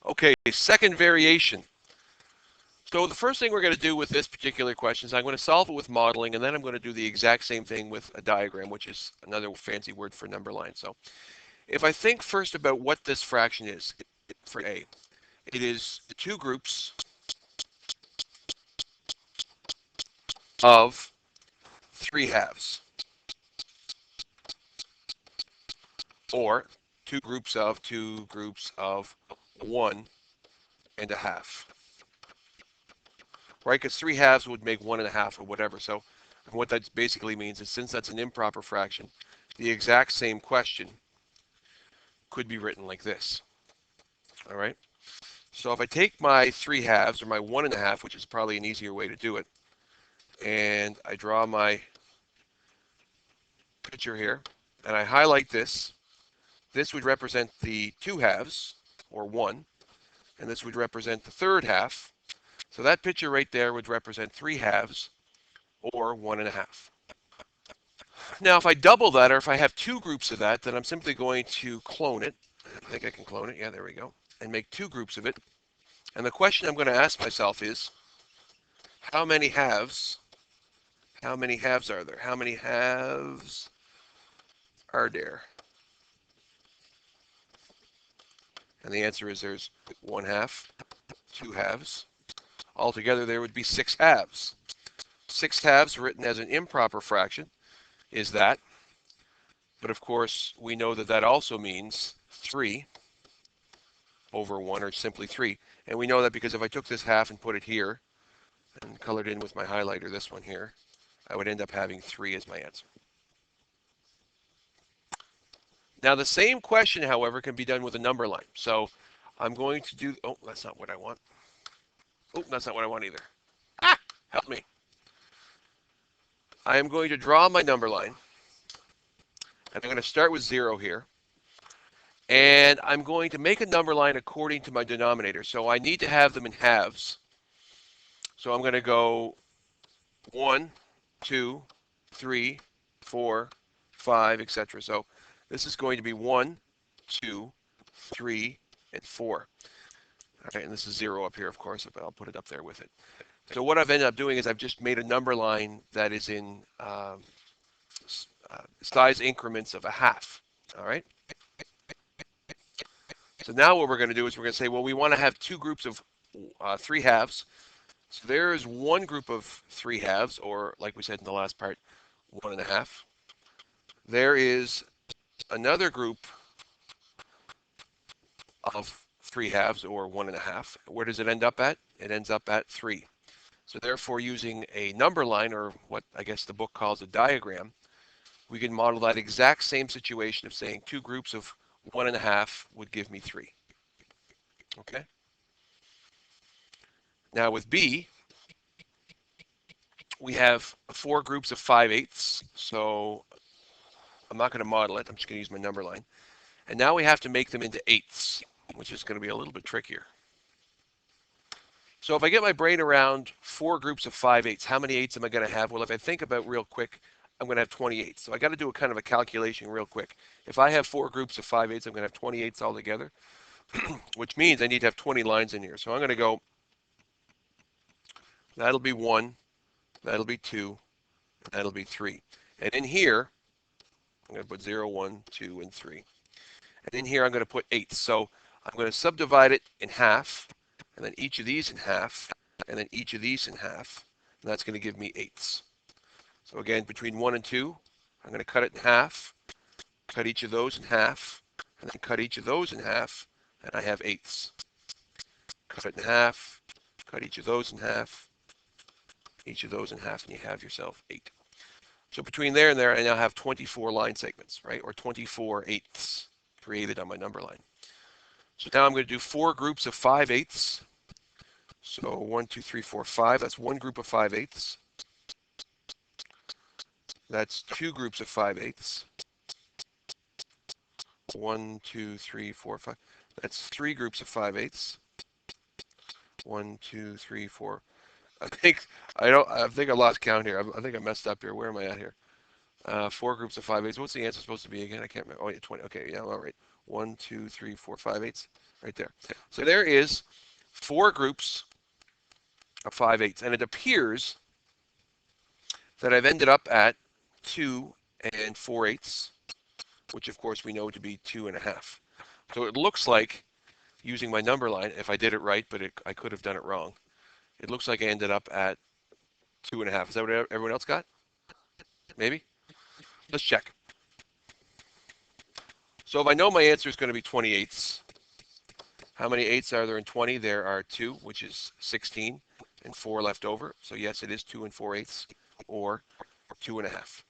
Okay, second variation. So the first thing we're going to do with this particular question is I'm going to solve it with modeling, and then I'm going to do the exact same thing with a diagram, which is another fancy word for number line. So if I think first about what this fraction is for A, it is the two groups of 3/2, or two groups of 1.5. Right? Because 3/2 would make 1.5 or whatever. So what that basically means is since that's an improper fraction, the exact same question could be written like this. All right. So if I take my 3/2 or my 1.5, which is probably an easier way to do it, and I draw my picture here, and I highlight this, this would represent the 2/2, or 1, and this would represent the 3/2. So that picture right there would represent 3/2, or 1.5. Now, if I double that, or if I have two groups of that, then I'm simply going to clone it. I think I can clone it. Yeah, there we go. And make two groups of it. And the question I'm going to ask myself is, how many halves? How many halves are there? How many halves are there? And the answer is there's 1/2, 2/2. Altogether, there would be 6/2. 6/2 written as an improper fraction is that. But of course, we know that that also means 3 over 1, or simply 3. And we know that because if I took this half and put it here and colored in with my highlighter, this one here, I would end up having 3 as my answer. Now the same question, however, can be done with a number line. So I'm going to do, oh, that's not what I want. Oh, that's not what I want either. Ah, help me. I am going to draw my number line, and I'm going to start with 0 here. And I'm going to make a number line according to my denominator. So I need to have them in halves. So I'm going to go 1, 2, 3, 4, 5, etc. So this is going to be 1, 2, 3, and 4. All right, and this is 0 up here, of course, but I'll put it up there with it. So what I've ended up doing is I've just made a number line that is in size increments of a half. All right. So now what we're going to do is we're going to say, well, we want to have two groups of 3/2. So there is one group of 3/2, or like we said in the last part, 1.5. There is another group of 3/2, or 1.5. Where does it end up at? It ends up at 3. So therefore, using a number line, or what I guess the book calls a diagram, we can model that exact same situation of saying two groups of 1.5 would give me 3. Okay. Now with B, we have four groups of 5/8. So I'm not going to model it. I'm just going to use my number line. And now we have to make them into eighths, which is going to be a little bit trickier. So if I get my brain around four groups of 5/8, how many eighths am I going to have? Well, if I think about real quick, I'm going to have 28. So I got to do a kind of a calculation real quick. If I have four groups of 5/8, I'm going to have 28 altogether, which means I need to have 20 lines in here. So I'm going to go, that'll be 1, that'll be 2, that'll be 3. And in here, I'm going to put 0, 1, 2, and 3. And in here, I'm going to put eighths. So I'm going to subdivide it in half, and then each of these in half, and then each of these in half. And that's going to give me eighths. So again, between 1 and 2, I'm going to cut it in half, cut each of those in half, and then cut each of those in half, and I have eighths. Cut it in half, cut each of those in half, each of those in half, and you have yourself 8. So between there and there, I now have 24 line segments, right? Or 24 eighths created on my number line. So now I'm going to do four groups of 5/8. So 1, 2, 3, 4, 5. That's one group of 5/8. That's two groups of 5/8. 1, 2, 3, 4, 5. That's three groups of 5/8. 1, 2, 3, 4. I think I lost count here. I think I messed up here. Where am I at here? Four groups of 5/8. What's the answer supposed to be again? I can't remember. Oh, yeah, 20. Okay, yeah, all right. 1, 2, 3, 4, 5 eighths, right there. So there is 4 groups of 5 eighths, and it appears that I've ended up at 2 and 4 eighths, which of course we know to be 2.5. So it looks like, using my number line, if I did it right, but I could have done it wrong, it looks like I ended up at 2.5. Is that what everyone else got? Maybe? Let's check. So if I know my answer is going to be 20 eighths, how many eighths are there in 20? There are 2, which is 16, and 4 left over. So yes, it is 2 and 4 eighths, or 2.5.